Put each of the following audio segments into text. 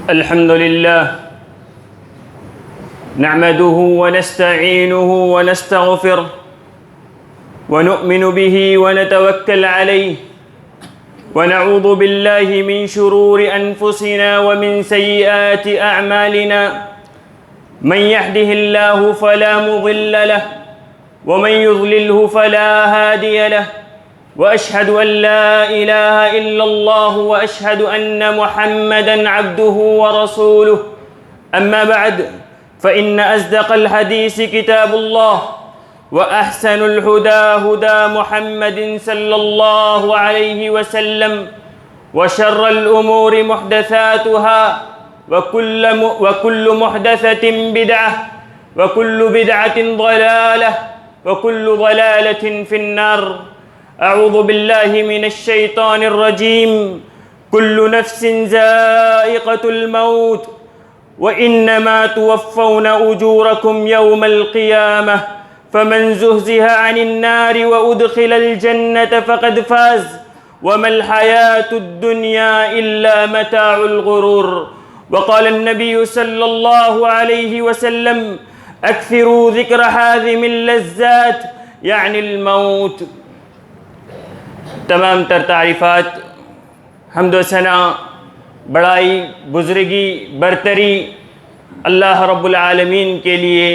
الحمد لله نحمده ونستعينه ونستغفره ونؤمن به ونتوكل عليه ونعوذ بالله من شرور أنفسنا ومن سيئات أعمالنا من يهده الله فلا مضل له ومن يضلله فلا هادي له وأشهد أن لا إله إلا الله وأشهد أن محمدًا عبده ورسوله أما بعد فإن أصدق الحديث كتاب الله وأحسن الهدى هدى محمد صلى الله عليه وسلم وشر الأمور محدثاتها وكل محدثة بدعة وكل بدعة ضلالة وكل ضلالة في النار. أعوذ بالله من الشيطان الرجيم. كل نفس ذائقة الموت وإنما توفون أجوركم يوم القيامة فمن زهزها عن النار وأدخل الجنة فقد فاز وما الحياة الدنيا إلا متاع الغرور. وقال النبي صلى الله عليه وسلم أكثروا ذكر هذه اللذات يعني الموت. تمام تر تعریفات، حمد و ثنا، بڑائی، بزرگی، برتری اللہ رب العالمین کے لیے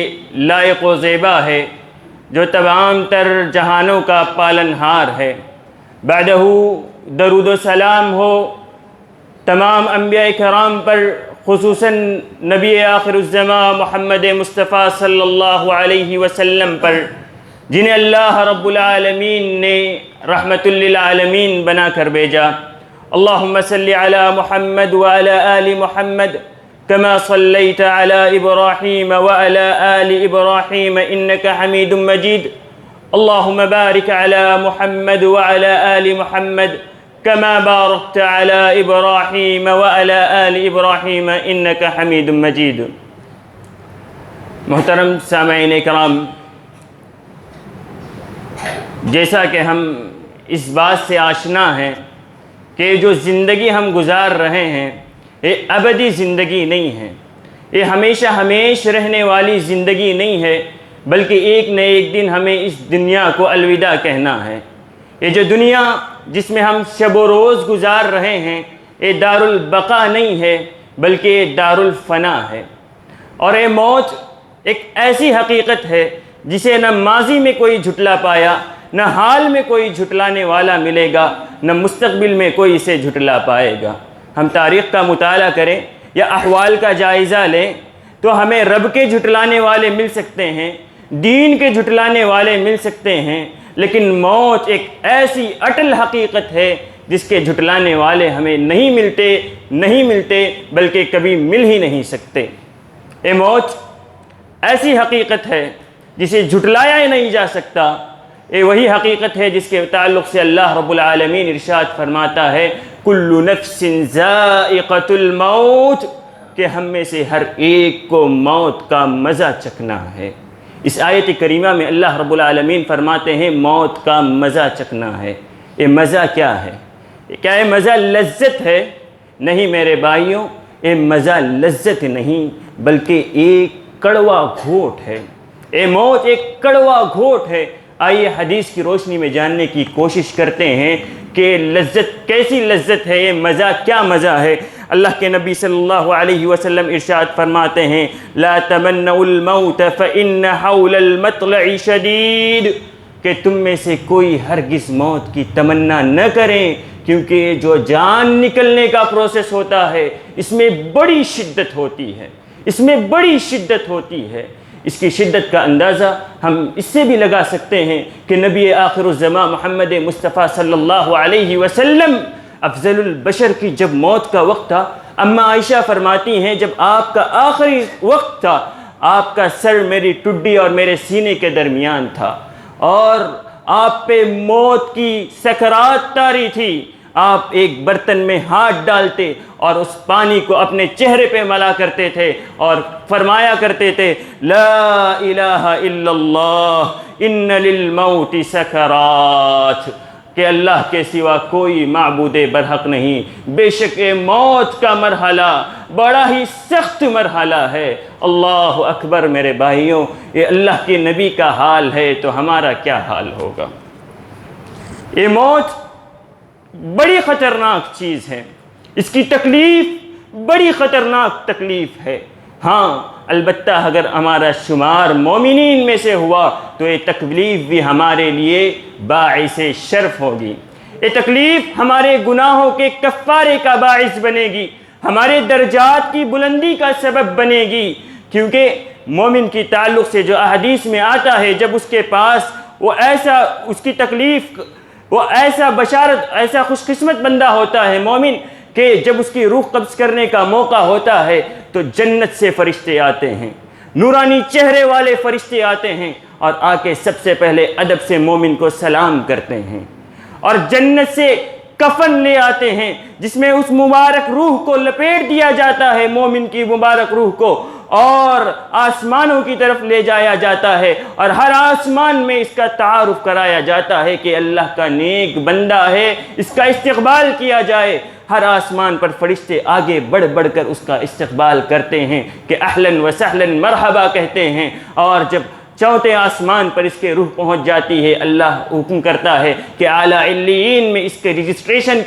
لائق و زیبا ہے، جو تمام تر جہانوں کا پالنہار ہے. بعدہ درود و سلام ہو تمام انبیاء کرام پر، خصوصاً نبی آخر الزمان محمد مصطفیٰ صلی اللہ علیہ وسلم پر، جنہیں اللہ رب العالمین نے رحمت للعالمین بنا کر بھیجا. اللہم صلی علی محمد وعلی آل محمد کما صلیت علی ابراہیم وعلی آل ابراہیم انکا حمید مجید. اللہم بارک علی محمد وعلی آل محمد کما بارکت علی ابراہیم وعلی آل ابراہیم انکا حمید مجید. محترم سامعین کرام، جیسا کہ ہم اس بات سے آشنا ہیں کہ جو زندگی ہم گزار رہے ہیں یہ ابدی زندگی نہیں ہے، یہ ہمیشہ ہمیش رہنے والی زندگی نہیں ہے، بلکہ ایک نہ ایک دن ہمیں اس دنیا کو الوداع کہنا ہے. یہ جو دنیا جس میں ہم شب و روز گزار رہے ہیں یہ دار البقا نہیں ہے، بلکہ یہ دار الفنا ہے. اور یہ موت ایک ایسی حقیقت ہے جسے نہ ماضی میں کوئی جھٹلا پایا، نہ حال میں کوئی جھٹلانے والا ملے گا، نہ مستقبل میں کوئی اسے جھٹلا پائے گا. ہم تاریخ کا مطالعہ کریں یا احوال کا جائزہ لیں تو ہمیں رب کے جھٹلانے والے مل سکتے ہیں، دین کے جھٹلانے والے مل سکتے ہیں، لیکن موت ایک ایسی اٹل حقیقت ہے جس کے جھٹلانے والے ہمیں نہیں ملتے بلکہ کبھی مل ہی نہیں سکتے. یہ موت ایسی حقیقت ہے جسے جھٹلایا ہی نہیں جا سکتا. یہ وہی حقیقت ہے جس کے تعلق سے اللہ رب العالمین ارشاد فرماتا ہے کل نفس ذائقۃ الموت، کہ ہم میں سے ہر ایک کو موت کا مزہ چکھنا ہے. اس آیت کریمہ میں اللہ رب العالمین فرماتے ہیں موت کا مزہ چکھنا ہے. یہ مزہ کیا ہے؟ کیا یہ مزہ لذت ہے؟ نہیں میرے بھائیوں، یہ مزہ لذت نہیں بلکہ ایک کڑوا گھونٹ ہے. یہ موت ایک کڑوا گھونٹ ہے. آئیے حدیث کی روشنی میں جاننے کی کوشش کرتے ہیں کہ لذت کیسی لذت ہے، یہ مزہ کیا مزہ ہے. اللہ کے نبی صلی اللہ علیہ وسلم ارشاد فرماتے ہیں لا تمنوا الموت فإن حول المطلع شدید، کہ تم میں سے کوئی ہرگز موت کی تمنا نہ کریں، کیونکہ جو جان نکلنے کا پروسیس ہوتا ہے اس میں بڑی شدت ہوتی ہے، اس میں بڑی شدت ہوتی ہے. اس کی شدت کا اندازہ ہم اس سے بھی لگا سکتے ہیں کہ نبی آخر الزمان محمد مصطفیٰ صلی اللہ علیہ وسلم افضل البشر کی جب موت کا وقت تھا، اما عائشہ فرماتی ہیں جب آپ کا آخری وقت تھا، آپ کا سر میری ٹڈی اور میرے سینے کے درمیان تھا اور آپ پہ موت کی سکرات طاری تھی. آپ ایک برتن میں ہاتھ ڈالتے اور اس پانی کو اپنے چہرے پہ ملا کرتے تھے اور فرمایا کرتے تھے لا الہ الا اللہ ان للموت سکرات، کہ اللہ کے سوا کوئی معبود برحق نہیں، بے شک موت کا مرحلہ بڑا ہی سخت مرحلہ ہے۔ اللہ اکبر میرے بھائیوں، یہ اللہ کے نبی کا حال ہے تو ہمارا کیا حال ہوگا؟ یہ موت بڑی خطرناک چیز ہے، اس کی تکلیف بڑی خطرناک تکلیف ہے۔ ہاں البتہ اگر ہمارا شمار مومنین میں سے ہوا تو یہ تکلیف بھی ہمارے لیے باعث شرف ہوگی، یہ تکلیف ہمارے گناہوں کے کفارے کا باعث بنے گی، ہمارے درجات کی بلندی کا سبب بنے گی، کیونکہ مومن کی تعلق سے جو احادیث میں آتا ہے، جب اس کے پاس وہ ایسا اس کی تکلیف وہ ایسا بشارت ایسا خوش قسمت بندہ ہوتا ہے مومن کہ جب اس کی روح قبض کرنے کا موقع ہوتا ہے تو جنت سے فرشتے آتے ہیں، نورانی چہرے والے فرشتے آتے ہیں اور آ کے سب سے پہلے ادب سے مومن کو سلام کرتے ہیں اور جنت سے کفن لے آتے ہیں جس میں اس مبارک روح کو لپیٹ دیا جاتا ہے، مومن کی مبارک روح کو، اور آسمانوں کی طرف لے جایا جاتا ہے اور ہر آسمان میں اس کا تعارف کرایا جاتا ہے کہ اللہ کا نیک بندہ ہے، اس کا استقبال کیا جائے۔ ہر آسمان پر فرشتے آگے بڑھ بڑھ کر اس کا استقبال کرتے ہیں کہ اہلاً و سہلاً مرحبا کہتے ہیں، اور جب چوتھے آسمان پر اس کے روح پہنچ جاتی ہے، اللہ حکم کرتا ہے کہ اعلیٰ علیین میں اس کے رجسٹریشن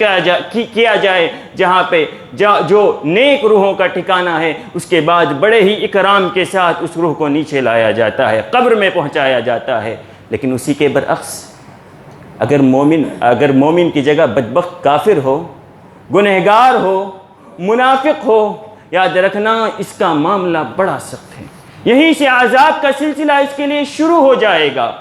کیا جائے، جہاں پہ جو نیک روحوں کا ٹھکانہ ہے، اس کے بعد بڑے ہی اکرام کے ساتھ اس روح کو نیچے لایا جاتا ہے، قبر میں پہنچایا جاتا ہے۔ لیکن اسی کے برعکس اگر مومن کی جگہ بدبخت کافر ہو، گنہگار ہو، منافق ہو، یاد رکھنا اس کا معاملہ بڑا سخت ہے، یہیں سے عذاب کا سلسلہ اس کے لیے شروع ہو جائے گا۔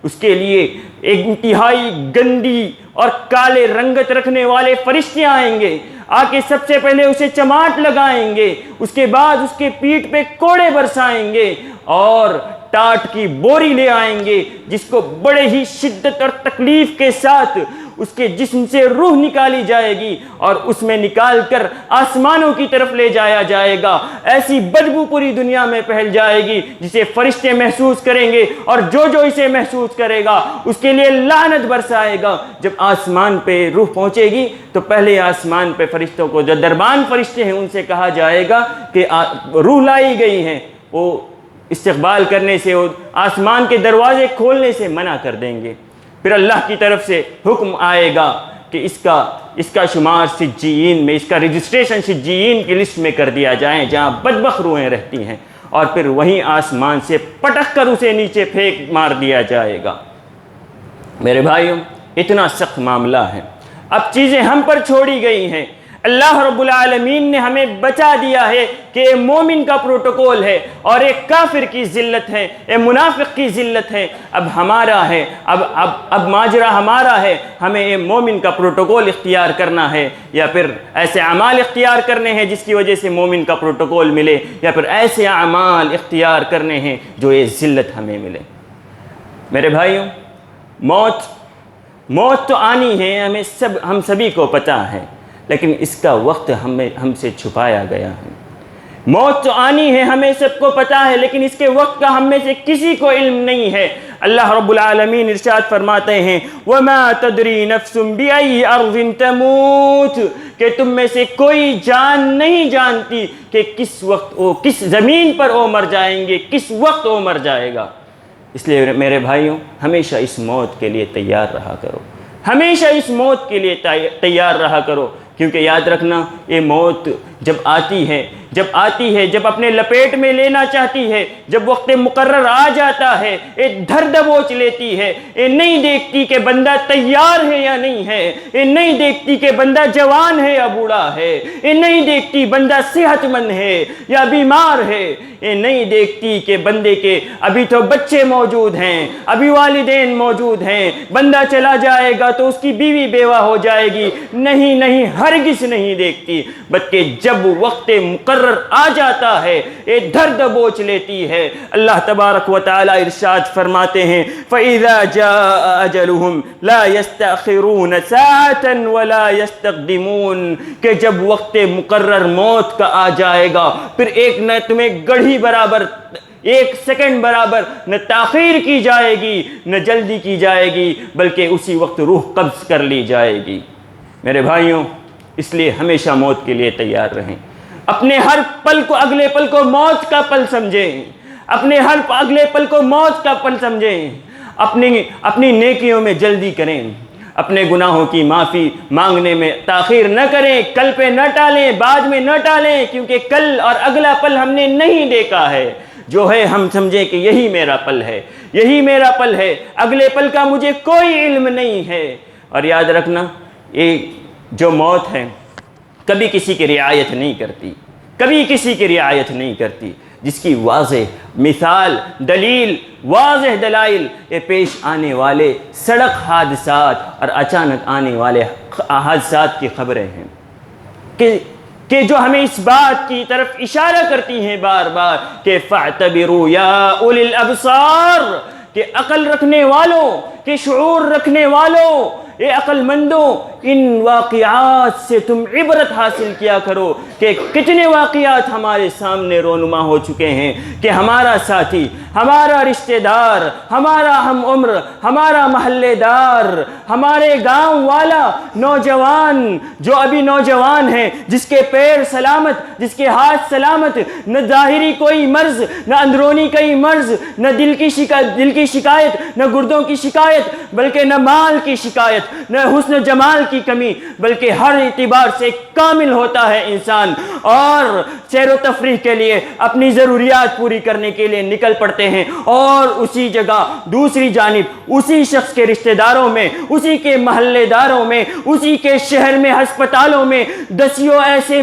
اس کے لیے ایک انتہائی گندی اور کالے رنگت رکھنے والے فرشتے آئیں گے، آ کے سب سے پہلے اسے چماٹ لگائیں گے، اس کے بعد اس کے پیٹھ پہ کوڑے برسائیں گے اور ٹاٹ کی بوری لے آئیں گے، جس کو بڑے ہی شدت اور تکلیف کے ساتھ اس کے جسم سے روح نکالی جائے گی اور اس میں نکال کر آسمانوں کی طرف لے جایا جائے گا۔ ایسی بدبو پوری دنیا میں پھیل جائے گی جسے فرشتے محسوس کریں گے، اور جو اسے محسوس کرے گا اس کے لیے لعنت برسائے گا۔ جب آسمان پہ روح پہنچے گی تو پہلے آسمان پہ فرشتوں کو، جو دربان فرشتے ہیں، ان سے کہا جائے گا کہ روح لائی گئی ہے، وہ استقبال کرنے سے، وہ آسمان کے دروازے کھولنے سے منع کر دیں گے۔ پھر اللہ کی طرف سے حکم آئے گا کہ اس کا شمار سجین میں، اس کا رجسٹریشن سجین کی لسٹ میں کر دیا جائے جہاں بدبخت روحیں رہتی ہیں، اور پھر وہیں آسمان سے پٹک کر اسے نیچے پھینک مار دیا جائے گا۔ میرے بھائیوں، اتنا سخت معاملہ ہے۔ اب چیزیں ہم پر چھوڑی گئی ہیں، اللہ رب العالمین نے ہمیں بچا دیا ہے کہ یہ مومن کا پروٹوکول ہے اور ایک کافر کی ذلت ہے، ایک منافق کی ذلت ہے۔ اب ہمارا ہے، اب ماجرا ہمارا ہے، ہمیں یہ مومن کا پروٹوکول اختیار کرنا ہے، یا پھر ایسے اعمال اختیار کرنے ہیں جس کی وجہ سے مومن کا پروٹوکول ملے، یا پھر ایسے اعمال اختیار کرنے ہیں جو یہ ذلت ہمیں ملے۔ میرے بھائیوں، موت تو آنی ہے، ہم سبھی کو پتہ ہے، لیکن اس کا وقت ہم سے چھپایا گیا ہے۔ موت تو آنی ہے، ہمیں سب کو پتہ ہے، لیکن اس کے وقت کا ہم میں سے کسی کو علم نہیں ہے۔ اللہ رب العالمین ارشاد فرماتے ہیں وَمَا تَدْرِي نَفْسٌ بِأَيِّ أَرْضٍ تَمُوتُ، کہ تم میں سے کوئی جان نہیں جانتی کہ کس وقت کس زمین پر وہ مر جائیں گے، کس وقت وہ مر جائے گا۔ اس لیے میرے بھائیوں، ہمیشہ اس موت کے لیے تیار رہا کرو، ہمیشہ اس موت کے لیے تیار رہا کرو، کیونکہ یاد رکھنا یہ موت جب آتی ہے، جب اپنے لپیٹ میں لینا چاہتی ہے، جب وقت مقرر آ جاتا ہے، یہ دھر دبوچ لیتی ہے، یہ نہیں دیکھتی کہ بندہ تیار ہے یا نہیں ہے، یہ نہیں دیکھتی کہ بندہ جوان ہے یا بوڑھا ہے، یہ نہیں دیکھتی بندہ صحت مند ہے یا بیمار ہے، یہ نہیں دیکھتی کہ بندے کے ابھی تو بچے موجود ہیں، ابھی والدین موجود ہیں، بندہ چلا جائے گا تو اس کی بیوی بیوہ ہو جائے گی، نہیں، ہرگز نہیں دیکھتی، بلکہ جب وقت مقرر آ جاتا ہے یہ دھر دبوچ لیتی ہے۔ اللہ تبارک و تعالی ارشاد فرماتے ہیں فَإِذَا جَاءَ أَجَلُهُمْ لَا يَسْتَأْخِرُونَ سَاعَةً وَلَا يَسْتَقْدِمُونَ، کہ جب وقت مقرر موت کا آ جائے گا پھر ایک نہ تمہیں گڑھی برابر، ایک سیکنڈ برابر نہ تاخیر کی جائے گی نہ جلدی کی جائے گی، بلکہ اسی وقت روح قبض کر لی جائے گی۔ میرے بھائیوں، اس لیے ہمیشہ موت کے لیے تیار رہیں۔ اپنے ہر پل کو اگلے پل کو موت کا پل سمجھیں، اپنے ہر اگلے پل کو موت کا پل سمجھیں، اپنی نیکیوں میں جلدی کریں، اپنے گناہوں کی معافی مانگنے میں تاخیر نہ کریں، کل پہ نہ ٹالیں، بعد میں نہ ٹالیں، کیونکہ کل اور اگلا پل ہم نے نہیں دیکھا ہے۔ جو ہے ہم سمجھیں کہ یہی میرا پل ہے، یہی میرا پل ہے، اگلے پل کا مجھے کوئی علم نہیں ہے۔ اور یاد رکھنا، یہ جو موت ہے کبھی کسی کی رعایت نہیں کرتی، کبھی کسی کی رعایت نہیں کرتی، جس کی واضح مثال، دلیل، واضح دلائل یہ پیش آنے والے سڑک حادثات اور اچانک آنے والے حادثات کی خبریں ہیں کہ جو ہمیں اس بات کی طرف اشارہ کرتی ہیں بار بار کہ فَاعْتَبِرُوا يَا أُولِي الْأَبْصَارِ، کہ عقل رکھنے والوں، کہ شعور رکھنے والوں، اے عقل مندوں، ان واقعات سے تم عبرت حاصل کیا کرو کہ کتنے واقعات ہمارے سامنے رونما ہو چکے ہیں کہ ہمارا ساتھی، ہمارا رشتہ دار، ہمارا ہم عمر، ہمارا محلے دار، ہمارے گاؤں والا نوجوان جو ابھی نوجوان ہے، جس کے پیر سلامت، جس کے ہاتھ سلامت، نہ ظاہری کوئی مرض، نہ اندرونی کوئی مرض، نہ دل کی شکایت، نہ گردوں کی شکایت، بلکہ نہ مال کی شکایت، نہ حسن جمال کی کمی، بلکہ ہر اعتبار سے کامل ہوتا ہے انسان، اور سیر و تفریح کے لیے اپنی ضروریات پوری کرنے کے لیے نکل پڑتے ہیں، اور اسی جگہ دوسری جانب اسی شخص کے رشتہ داروں میں، اسی کے محلے داروں میں، اسی کے شہر میں ہسپتالوں میں دسیوں ایسے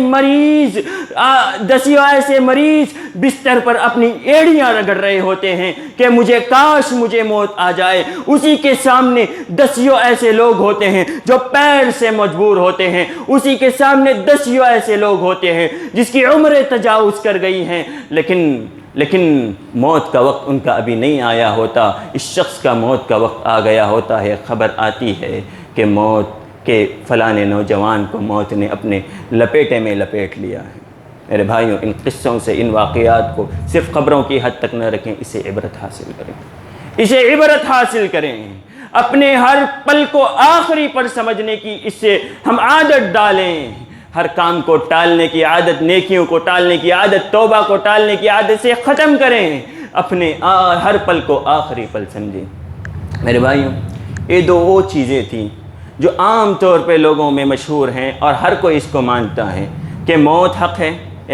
مریض بستر پر اپنی ایڑیاں رگڑ رہے ہوتے ہیں کہ کاش مجھے موت آ جائے۔ اسی کے سامنے دسیوں ایسے لوگ ہوتے ہیں جو پیر سے مجبور ہوتے ہیں، اسی کے سامنے دسیوں ایسے لوگ ہوتے ہیں جس کی عمریں تجاوز کر گئی ہیں، لیکن موت کا وقت ان کا ابھی نہیں آیا ہوتا، اس شخص کا موت کا وقت آ گیا ہوتا ہے، خبر آتی ہے کہ موت کے فلاں نوجوان کو موت نے اپنے لپیٹے میں لپیٹ لیا ہے۔ میرے بھائیوں، ان قصوں سے، ان واقعات کو صرف خبروں کی حد تک نہ رکھیں، اسے عبرت حاصل کریں، اسے عبرت حاصل کریں، اپنے ہر پل کو آخری پر سمجھنے کی اس سے ہم عادت ڈالیں، ہر کام کو ٹالنے کی عادت، نیکیوں کو ٹالنے کی عادت، توبہ کو ٹالنے کی عادت سے ختم کریں، اپنے ہر پل کو آخری پل سمجھیں۔ میرے بھائیوں، یہ دو وہ چیزیں تھیں جو عام طور پہ لوگوں میں مشہور ہیں اور ہر کوئی اس کو مانتا ہے کہ موت حق ہے،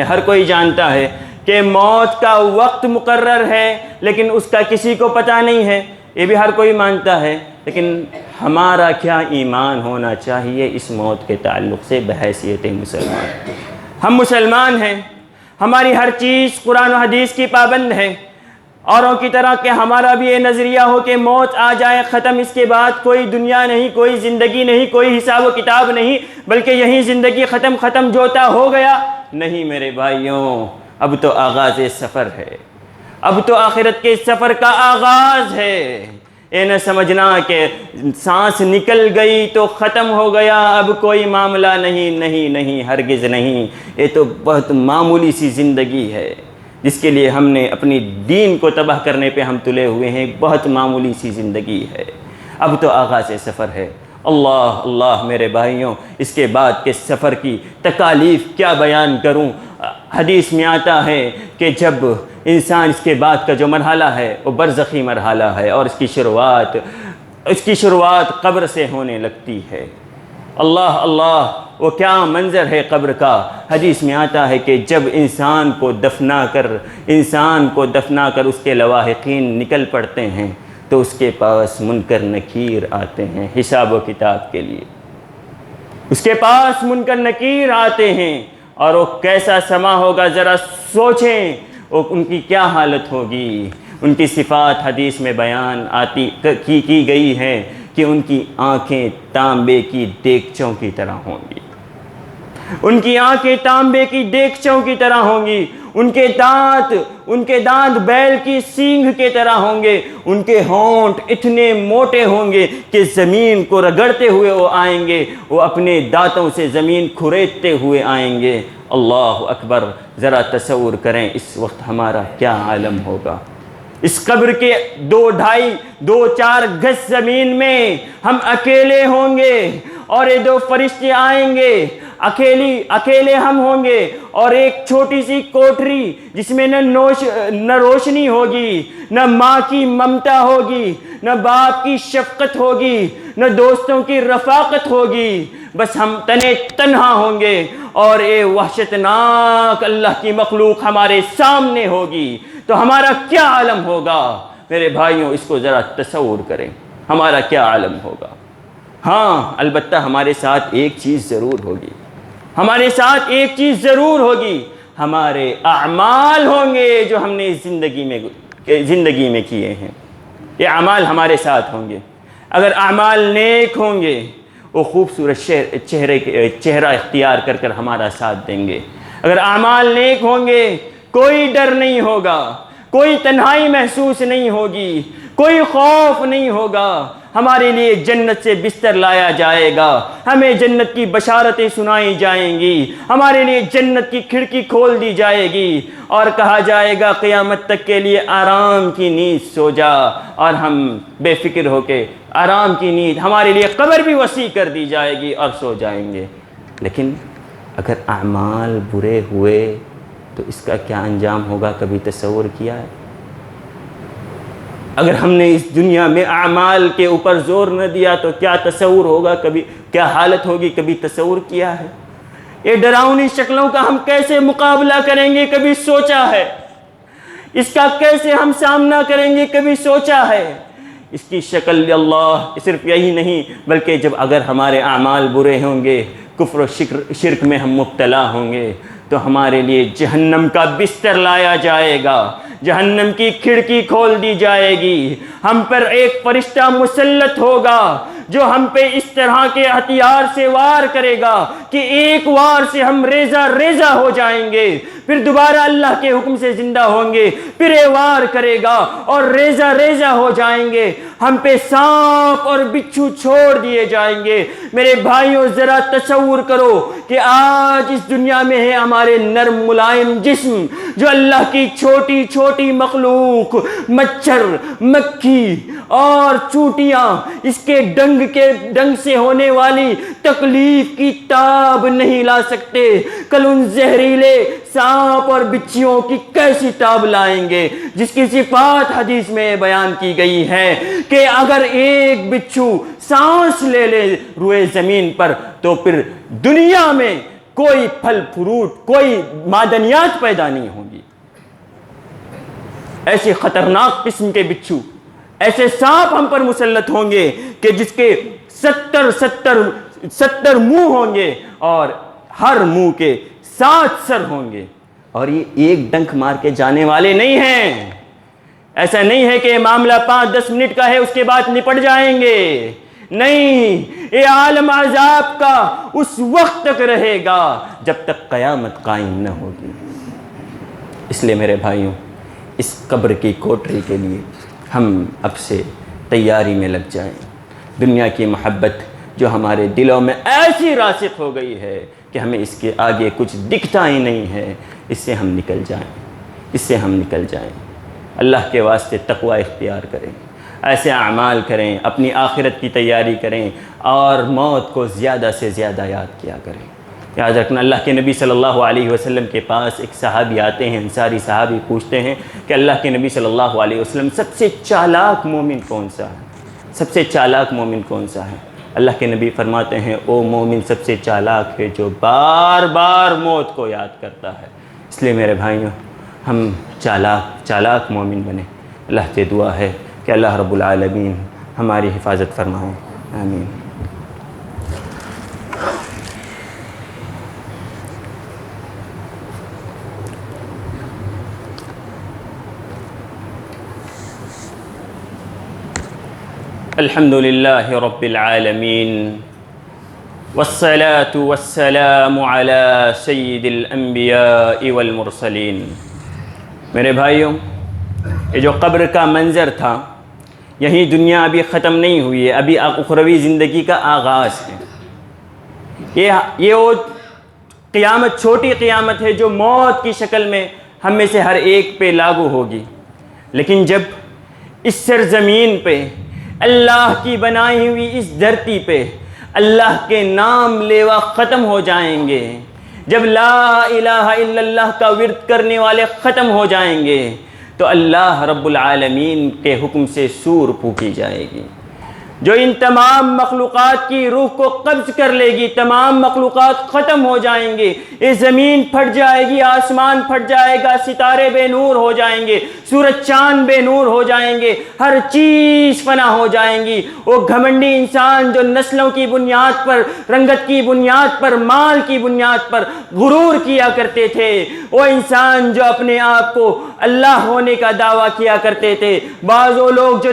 ہر کوئی جانتا ہے کہ موت کا وقت مقرر ہے، لیکن اس کا کسی کو پتہ نہیں ہے، یہ بھی ہر کوئی مانتا ہے، لیکن ہمارا کیا ایمان ہونا چاہیے اس موت کے تعلق سے بحیثیت مسلمان؟ ہم مسلمان ہیں، ہماری ہر چیز قرآن و حدیث کی پابند ہے، اوروں کی طرح کہ ہمارا بھی یہ نظریہ ہو کہ موت آ جائے ختم، اس کے بعد کوئی دنیا نہیں، کوئی زندگی نہیں، کوئی حساب و کتاب نہیں، بلکہ یہیں زندگی ختم جوتا ہو گیا۔ نہیں میرے بھائیوں، اب تو آغاز سفر ہے، اب تو آخرت کے سفر کا آغاز ہے۔ یہ نہ سمجھنا کہ سانس نکل گئی تو ختم ہو گیا، اب کوئی معاملہ نہیں، ہرگز نہیں، یہ تو بہت معمولی سی زندگی ہے جس کے لیے ہم نے اپنی دین کو تباہ کرنے پہ ہم تلے ہوئے ہیں، بہت معمولی سی زندگی ہے، اب تو آغاز سفر ہے۔ اللہ میرے بھائیوں، اس کے بعد کے سفر کی تکالیف کیا بیان کروں۔ حدیث میں آتا ہے کہ جب انسان اس کے بعد کا جو مرحلہ ہے وہ برزخی مرحلہ ہے، اور اس کی شروعات قبر سے ہونے لگتی ہے۔ اللہ، وہ کیا منظر ہے قبر کا۔ حدیث میں آتا ہے کہ جب انسان کو دفنا کر اس کے لواحقین نکل پڑتے ہیں تو اس کے پاس منکر نکیر آتے ہیں حساب و کتاب کے لیے، اس کے پاس منکر نکیر آتے ہیں، اور وہ کیسا سما ہوگا ذرا سوچیں، ان کی کیا حالت ہوگی۔ ان کی صفات حدیث میں بیان کی گئی ہے کہ ان کی آنکھیں تانبے کی دیگچوں کی طرح ہوں گی، ان کی آنکھیں تانبے کی دیگچوں کی طرح ہوں گی، ان کے دانت بیل کی سینگ کے طرح ہوں گے، ان کے ہونٹ اتنے موٹے ہوں گے کہ زمین کو رگڑتے ہوئے وہ آئیں گے، وہ اپنے دانتوں سے زمین کھریدتے ہوئے آئیں گے۔ اللہ اکبر، ذرا تصور کریں اس وقت ہمارا کیا عالم ہوگا۔ اس قبر کے 2-4 گز زمین میں ہم اکیلے ہوں گے، اور یہ 2 فرشتے آئیں گے، اکیلے ہم ہوں گے اور ایک چھوٹی سی کوٹری جس میں نہ روشنی ہوگی، نہ ماں کی ممتا ہوگی، نہ باپ کی شفقت ہوگی، نہ دوستوں کی رفاقت ہوگی، بس ہم تنہا ہوں گے اور اے وحشتناک اللہ کی مخلوق ہمارے سامنے ہوگی، تو ہمارا کیا عالم ہوگا؟ میرے بھائیوں، اس کو ذرا تصور کریں، ہمارا کیا عالم ہوگا؟ ہاں البتہ ہمارے ساتھ ایک چیز ضرور ہوگی، ہمارے ساتھ ایک چیز ضرور ہوگی، ہمارے اعمال ہوں گے جو ہم نے زندگی میں کیے ہیں، یہ اعمال ہمارے ساتھ ہوں گے۔ اگر اعمال نیک ہوں گے وہ خوبصورت چہرہ اختیار کر ہمارا ساتھ دیں گے۔ اگر اعمال نیک ہوں گے کوئی ڈر نہیں ہوگا، کوئی تنہائی محسوس نہیں ہوگی، کوئی خوف نہیں ہوگا، ہمارے لیے جنت سے بستر لایا جائے گا، ہمیں جنت کی بشارتیں سنائی جائیں گی، ہمارے لیے جنت کی کھڑکی کھول دی جائے گی اور کہا جائے گا قیامت تک کے لیے آرام کی نیند سو جا، اور ہم بے فکر ہو کے آرام کی نیند، ہمارے لیے قبر بھی وسیع کر دی جائے گی اور سو جائیں گے۔ لیکن اگر اعمال برے ہوئے تو اس کا کیا انجام ہوگا، کبھی تصور کیا ہے؟ اگر ہم نے اس دنیا میں اعمال کے اوپر زور نہ دیا تو کیا تصور ہوگا، کبھی کیا حالت ہوگی، کبھی تصور کیا ہے؟ یہ ڈراؤنی شکلوں کا ہم کیسے مقابلہ کریں گے، کبھی سوچا ہے؟ اس کا کیسے ہم سامنا کریں گے، کبھی سوچا ہے؟ اس کی شکل اللہ صرف یہی نہیں بلکہ جب اگر ہمارے اعمال برے ہوں گے، کفر و شرک میں ہم مبتلا ہوں گے تو ہمارے لیے جہنم کا بستر لایا جائے گا، جہنم کی کھڑکی کھول دی جائے گی، ہم پر ایک فرشتہ مسلط ہوگا جو ہم پہ اس طرح کے ہتھیار سے وار کرے گا کہ ایک وار سے ہم ریزہ ریزہ ہو جائیں گے، پھر دوبارہ اللہ کے حکم سے زندہ ہوں گے، پھر یہ وار کرے گا اور ریزہ ریزہ ہو جائیں گے، ہم پہ سانپ اور بچھو چھوڑ دیے جائیں گے۔ میرے بھائیوں ذرا تصور کرو کہ آج اس دنیا میں ہے ہمارے نرم ملائم جسم جو اللہ کی چھوٹی چھوٹی مخلوق، مچھر، مکھی اور چونٹیاں اس کے ڈنگ سے ہونے والی تکلیف کی تاب نہیں لا سکتے، کل ان زہریلے سانپ اور بچھیوں کی کیسی تاب لائیں گے، جس کی صفات حدیث میں بیان کی گئی ہے کہ اگر ایک بچھو سانس لے لے روئے زمین پر تو پھر دنیا میں کوئی پھل فروٹ، کوئی معدنیات پیدا نہیں ہوں گی۔ ایسے خطرناک قسم کے بچھو، ایسے سانپ ہم پر مسلط ہوں گے کہ جس کے 70 منہ ہوں گے اور ہر منہ کے 7 سر ہوں گے، اور یہ ایک ڈنک مار کے جانے والے نہیں ہیں۔ ایسا نہیں ہے کہ معاملہ 5-10 منٹ کا ہے اس کے بعد نپٹ جائیں گے، نہیں، یہ عالم عذاب کا اس وقت تک رہے گا جب تک قیامت قائم نہ ہوگی۔ اس لیے میرے بھائیوں، اس قبر کی کوٹری کے لیے ہم اب سے تیاری میں لگ جائیں۔ دنیا کی محبت جو ہمارے دلوں میں ایسی راسخ ہو گئی ہے کہ ہمیں اس کے آگے کچھ دکھتا ہی نہیں ہے، اس سے ہم نکل جائیں، اس سے ہم نکل جائیں۔ اللہ کے واسطے تقوی اختیار کریں، ایسے اعمال کریں، اپنی آخرت کی تیاری کریں اور موت کو زیادہ سے زیادہ یاد کیا کریں۔ یاد رکھنا، اللہ کے نبی صلی اللہ علیہ وسلم کے پاس ایک صحابی آتے ہیں، انصاری صحابی، پوچھتے ہیں کہ اللہ کے نبی صلی اللہ علیہ وسلم سب سے چالاک مومن کون سا ہے؟ سب سے چالاک مومن کون سا ہے؟ اللہ کے نبی فرماتے ہیں وہ مومن سب سے چالاک ہے جو بار بار موت کو یاد کرتا ہے۔ اس لیے میرے بھائیوں، ہم چالاک مومن بنیں۔ اللہ سے دعا ہے کہ اللہ رب العالمین ہماری حفاظت فرمائیں، آمین۔ الحمد للہ رب العالمین والصلاة والسلام على سید الانبیاء والمرسلین۔ میرے بھائیوں، یہ جو قبر کا منظر تھا، یہی دنیا ابھی ختم نہیں ہوئی ہے، ابھی اخروی زندگی کا آغاز ہے۔ یہ وہ قیامت، چھوٹی قیامت ہے جو موت کی شکل میں ہم میں سے ہر ایک پہ لاگو ہوگی، لیکن جب اس سرزمین پہ، اللہ کی بنائی ہوئی اس دھرتی پہ اللہ کے نام لیوا ختم ہو جائیں گے، جب لا الہ الا اللہ کا ورد کرنے والے ختم ہو جائیں گے تو اللہ رب العالمین کے حکم سے سور پھونکی جائے گی، جو ان تمام مخلوقات کی روح کو قبض کر لے گی۔ تمام مخلوقات ختم ہو جائیں گے، یہ زمین پھٹ جائے گی، آسمان پھٹ جائے گا، ستارے بے نور ہو جائیں گے، سورج چاند بے نور ہو جائیں گے، ہر چیز فنا ہو جائیں گی۔ وہ گھمنڈی انسان جو نسلوں کی بنیاد پر، رنگت کی بنیاد پر، مال کی بنیاد پر غرور کیا کرتے تھے، وہ انسان جو اپنے آپ کو اللہ ہونے کا دعویٰ کیا کرتے تھے، بعض وہ لوگ جو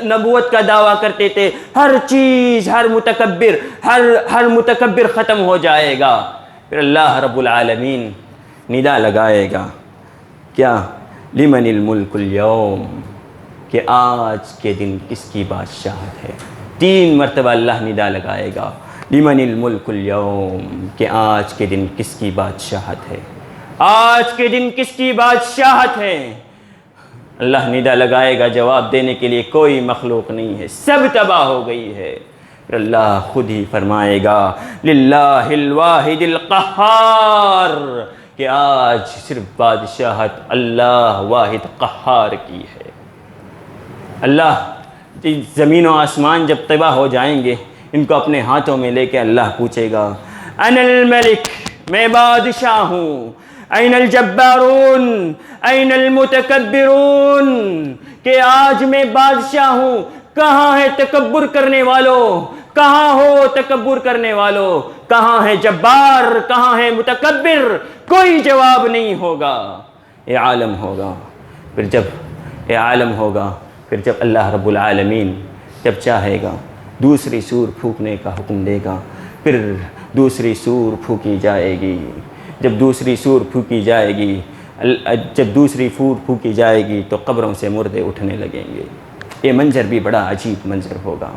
نبوت کا دعویٰ کرتے تھے، ہر چیز، ہر متکبر ختم ہو جائے گا۔ پھر اللہ رب العالمین ندا لگائے گا، کیا؟ لمن الملک اليوم، کہ آج کے دن کس کی بادشاہت ہے۔ 3 مرتبہ اللہ ندا لگائے گا، لمن الملک اليوم، کہ آج کے دن کس کی بادشاہت ہے، آج کے دن کس کی بادشاہت ہے۔ اللہ ندا لگائے گا، جواب دینے کے لیے کوئی مخلوق نہیں ہے، سب تباہ ہو گئی ہے۔ پھر اللہ خود ہی فرمائے گا، للہ الواحد القہار، کہ آج صرف بادشاہت اللہ واحد قہار کی ہے۔ اللہ زمین و آسمان جب تباہ ہو جائیں گے، ان کو اپنے ہاتھوں میں لے کے اللہ پوچھے گا، انا الملک، میں بادشاہ ہوں، این الجبارون، این المتکبرون، کہ آج میں بادشاہ ہوں، کہاں ہے تکبر کرنے والوں، کہاں ہو تکبر کرنے والوں، کہاں ہے جبار، کہاں ہے متکبر؟ کوئی جواب نہیں ہوگا۔ یہ عالم ہوگا، پھر جب یہ عالم ہوگا، پھر جب اللہ رب العالمین جب چاہے گا دوسری سور پھونکنے کا حکم دے گا، پھر دوسری سور پھونکی جائے گی۔ جب دوسری سور پھونکی جائے گی، جب دوسری سور پھونکی جائے گی تو قبروں سے مردے اٹھنے لگیں گے۔ یہ منظر بھی بڑا عجیب منظر ہوگا۔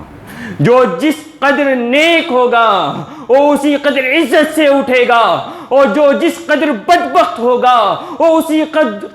جو جس قدر نیک ہوگا وہ اسی قدر عزت سے اٹھے گا، اور جو جس قدر بدبخت ہوگا وہ اسی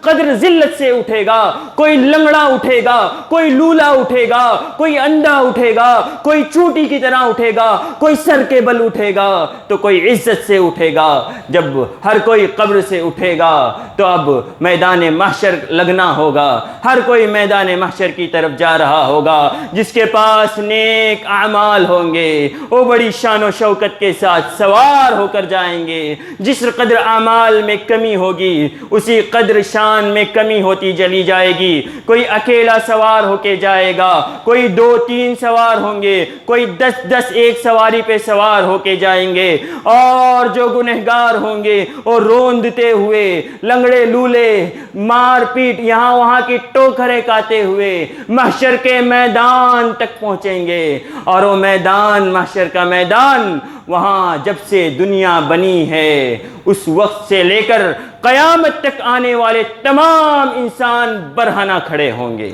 قدر ذلت سے اٹھے گا۔ کوئی لنگڑا اٹھے گا، کوئی لولا اٹھے گا، کوئی اندھا اٹھے گا، کوئی چوٹی کی طرح اٹھے گا، کوئی سر کے بل اٹھے گا، تو کوئی عزت سے اٹھے گا۔ جب ہر کوئی قبر سے اٹھے گا تو اب میدان محشر لگنا ہوگا، ہر کوئی میدان محشر کی طرف جا رہا ہوگا۔ جس کے پاس نیک اعمال ہوں گے وہ بڑی شان و شوکت کے ساتھ سوار ہو کر جائیں گے۔ جس قدر اعمال میں کمی ہوگی اسی قدر شان میں کمی ہوتی چلی جائے گی۔ کوئی اکیلا سوار ہو کے جائے گا، کوئی 2-3 سوار ہوں گے، کوئی 10 ایک سواری پہ سوار ہو کے جائیں گے، اور جو گنہگار ہوں گے وہ روندتے ہوئے، لنگڑے لولے، مار پیٹ یہاں وہاں کی ٹوکریں کھاتے ہوئے محشر کے میدان تک پہنچیں گے۔ اور وہ میدان، محشر کا میدان، وہاں جب سے دنیا بنی ہے اس وقت سے لے کر قیامت تک آنے والے تمام انسان برہنہ کھڑے ہوں گے۔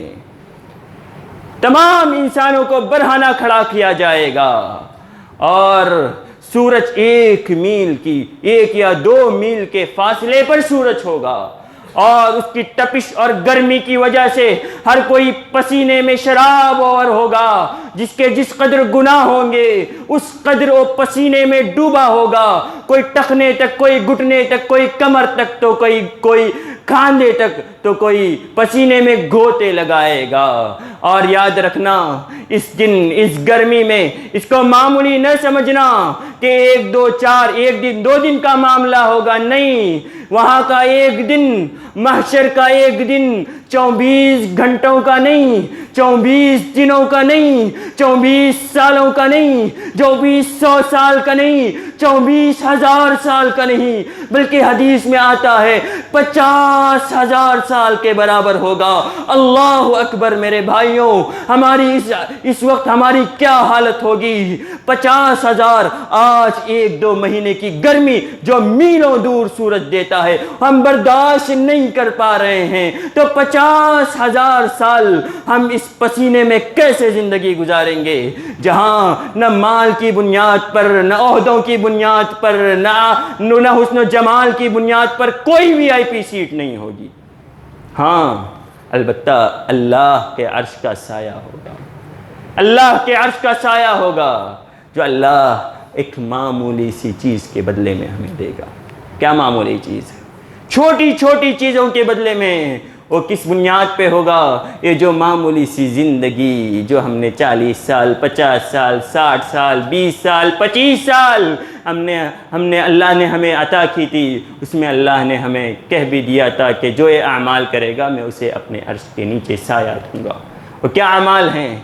تمام انسانوں کو برہنہ کھڑا کیا جائے گا، اور سورج 1 میل کی، 1 یا 2 میل کے فاصلے پر سورج ہوگا، اور اس کی تپش اور گرمی کی وجہ سے ہر کوئی پسینے میں شراب اور ہوگا۔ جس کے جس قدر گناہ ہوں گے اس قدر وہ پسینے میں ڈوبا ہوگا، کوئی ٹخنے تک، کوئی گھٹنے تک، کوئی کمر تک، تو کوئی کاندھے تک، تو کوئی پسینے میں گھوتے لگائے گا۔ اور یاد رکھنا، اس دن، اس گرمی میں اس کو معمولی نہ سمجھنا کہ 1 2 4 1 دن 2 دن کا معاملہ ہوگا، نہیں، وہاں کا 1 دن، محشر کا 1 دن 24 گھنٹوں کا نہیں، 24 دنوں کا نہیں، 24 سالوں کا نہیں، 2400 سال کا نہیں، 24,000 سال کا نہیں، بلکہ حدیث میں آتا ہے 50,000 سال کے برابر ہوگا۔ اللہ اکبر میرے بھائیوں، ہماری اس وقت ہماری کیا حالت ہوگی؟ 50,000، آج 1-2 مہینے کی گرمی جو میلوں دور سورج دیتا ہے ہم برداشت نہیں کر پا رہے ہیں، تو 50,000 سال ہم اس پسینے میں کیسے زندگی گزاریں گے، جہاں نہ مال کی بنیاد پر، نہ عہدوں کی بنیاد پر، نہ حسن و جمال کی بنیاد پر کوئی VIP سیٹ نہیں ہوگی۔ ہاں، البتہ اللہ کے عرش کا سایہ ہوگا، اللہ کے عرش کا سایہ ہوگا۔ جو اللہ ایک معمولی سی چیز کے بدلے میں ہمیں دے گا۔ کیا معمولی چیز ہے؟ چھوٹی چھوٹی چیزوں کے بدلے میں وہ کس بنیاد پہ ہوگا؟ یہ جو معمولی سی زندگی جو ہم نے 40 سال 50 سال 60 سال 20 سال 25 سال ہم نے اللہ نے ہمیں عطا کی تھی، اس میں اللہ نے ہمیں کہہ بھی دیا تھا کہ جو یہ اعمال کرے گا میں اسے اپنے عرش کے نیچے سایہ دوں گا۔ وہ کیا اعمال ہیں؟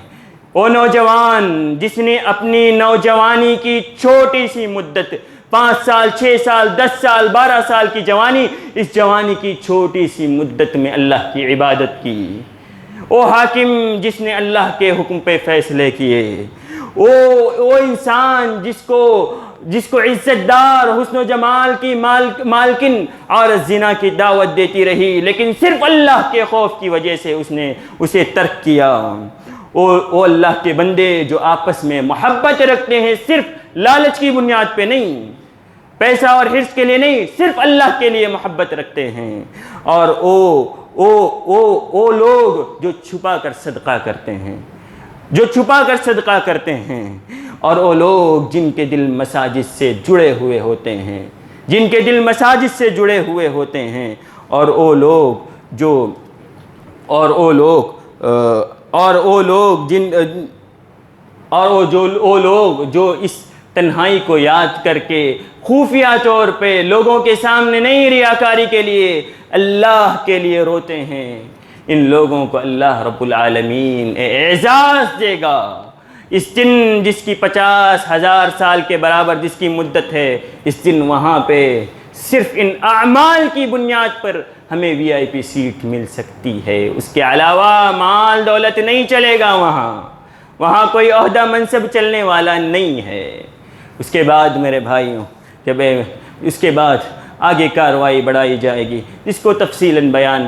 وہ نوجوان جس نے اپنی نوجوانی کی چھوٹی سی مدت 5 سال 6 سال 10 سال 12 سال کی جوانی، اس جوانی کی چھوٹی سی مدت میں اللہ کی عبادت کی، وہ حاکم جس نے اللہ کے حکم پہ فیصلے کیے، وہ انسان جس کو عزت دار حسن و جمال کی مالکن عورت زنا کی دعوت دیتی رہی، لیکن صرف اللہ کے خوف کی وجہ سے اس نے اسے ترک کیا۔ وہ اللہ کے بندے جو آپس میں محبت رکھتے ہیں، صرف لالچ کی بنیاد پہ نہیں، پیسہ اور حرص کے لیے نہیں، صرف اللہ کے لیے محبت رکھتے ہیں، اور وہ لوگ جو چھپا کر صدقہ کرتے ہیں، اور وہ لوگ جن کے دل مساجد سے جڑے ہوئے ہوتے ہیں، اور وہ لوگ جو اس تنہائی کو یاد کر کے خفیہ طور پہ لوگوں کے سامنے نہیں، ریاکاری کے لیے، اللہ کے لیے روتے ہیں، ان لوگوں کو اللہ رب العالمین اعزاز دے گا۔ اس دن جس کی 50,000 سال کے برابر جس کی مدت ہے، اس دن وہاں پہ صرف ان اعمال کی بنیاد پر ہمیں VIP سیٹ مل سکتی ہے، اس کے علاوہ مال دولت نہیں چلے گا، وہاں کوئی عہدہ منصب چلنے والا نہیں ہے۔ اس کے بعد میرے بھائیوں، جب اس کے بعد آگے کارروائی بڑھائی جائے گی، جس کو تفصیلاً بیان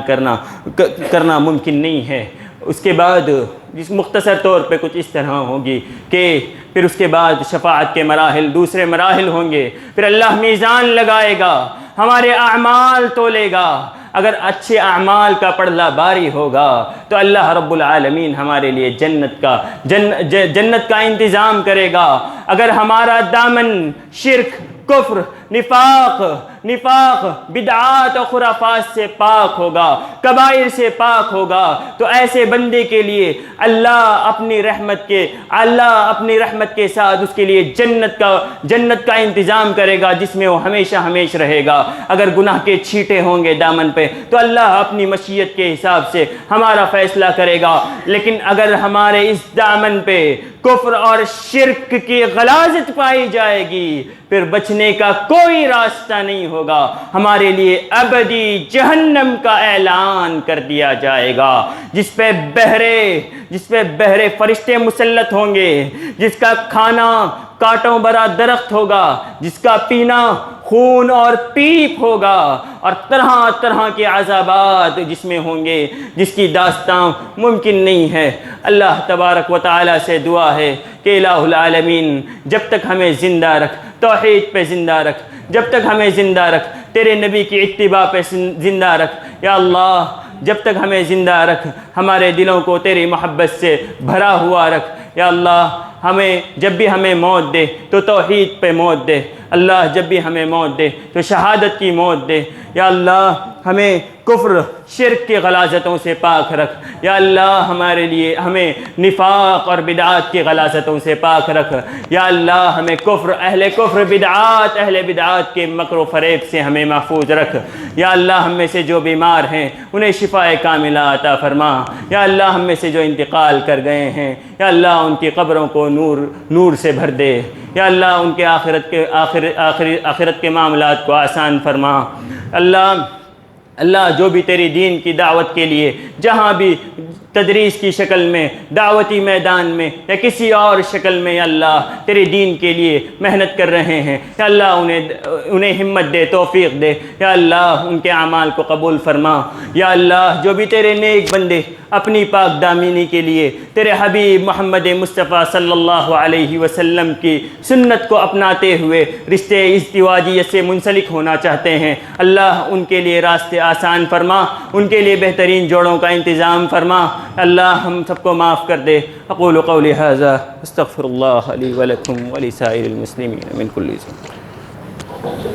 کرنا ممکن نہیں ہے۔ اس کے بعد جس مختصر طور پہ کچھ اس طرح ہوگی کہ پھر اس کے بعد شفاعت کے مراحل، دوسرے مراحل ہوں گے، پھر اللہ میزان لگائے گا، ہمارے اعمال تولے گا۔ اگر اچھے اعمال کا پڑھلا باری ہوگا تو اللہ رب العالمین ہمارے لیے جنت کا انتظام کرے گا۔ اگر ہمارا دامن شرک، کفر، نفاق، بدعات اور خرافات سے پاک ہوگا، کبائر سے پاک ہوگا، تو ایسے بندے کے لیے اللہ اپنی رحمت کے ساتھ اس کے لیے جنت کا انتظام کرے گا، جس میں وہ ہمیشہ رہے گا۔ اگر گناہ کے چھینٹے ہوں گے دامن پہ تو اللہ اپنی مشیت کے حساب سے ہمارا فیصلہ کرے گا، لیکن اگر ہمارے اس دامن پہ کفر اور شرک کی غلاظت پائی جائے گی، پھر بچنے کا کوئی راستہ نہیں ہوگا، ہمارے لیے ابدی جہنم کا اعلان کر دیا جائے گا، جس پہ بہرے فرشتے مسلط ہوں گے، جس کا کھانا کانٹوں بھرا درخت ہوگا، جس کا پینا خون اور پیپ ہوگا، اور طرح طرح کے عذابات جس میں ہوں گے، جس کی داستان ممکن نہیں ہے۔ اللہ تبارک و تعالی سے دعا ہے کہ الہ العالمین جب تک ہمیں زندہ رکھ، توحید پہ زندہ رکھ، جب تک ہمیں زندہ رکھ، تیرے نبی کی اتباع پہ زندہ رکھ یا اللہ، جب تک ہمیں زندہ رکھ، ہمارے دلوں کو تیری محبت سے بھرا ہوا رکھ یا اللہ۔ جب بھی ہمیں موت دے تو توحید پہ موت دے اللہ، جب بھی ہمیں موت دے تو شہادت کی موت دے یا اللہ۔ ہمیں کفر شرک کی غلاظتوں سے پاک رکھ یا اللہ، ہمیں نفاق اور بدعات کی غلاظتوں سے پاک رکھ یا اللہ۔ ہمیں اہل بدعات کے مکر و فریب سے ہمیں محفوظ رکھ یا اللہ۔ ہم میں سے جو بیمار ہیں انہیں شفاء کاملہ عطا فرما یا اللہ۔ ہم میں سے جو انتقال کر گئے ہیں یا اللہ، ان کی قبروں کو نور سے بھر دے یا اللہ، ان کے آخرت کے معاملات کو آسان فرما اللہ۔ جو بھی تیری دین کی دعوت کے لیے جہاں بھی تدریس کی شکل میں، دعوتی میدان میں یا کسی اور شکل میں یا اللہ تیرے دین کے لیے محنت کر رہے ہیں یا اللہ، انہیں ہمت دے، توفیق دے یا اللہ۔ ان کے اعمال کو قبول فرما یا اللہ۔ جو بھی تیرے نیک بندے اپنی پاک دامنی کے لیے تیرے حبیب محمد مصطفیٰ صلی اللہ علیہ وسلم کی سنت کو اپناتے ہوئے رشتے ازدواجیت سے منسلک ہونا چاہتے ہیں، اللہ ان کے لیے راستے آسان فرما، ان کے لیے بہترین جوڑوں کا انتظام فرما، اللہ ہم سب کو معاف کر دے۔ اقول قولی ھذا استغفر اللہ لی ولکم ولسائر المسلمین من کل ذنب۔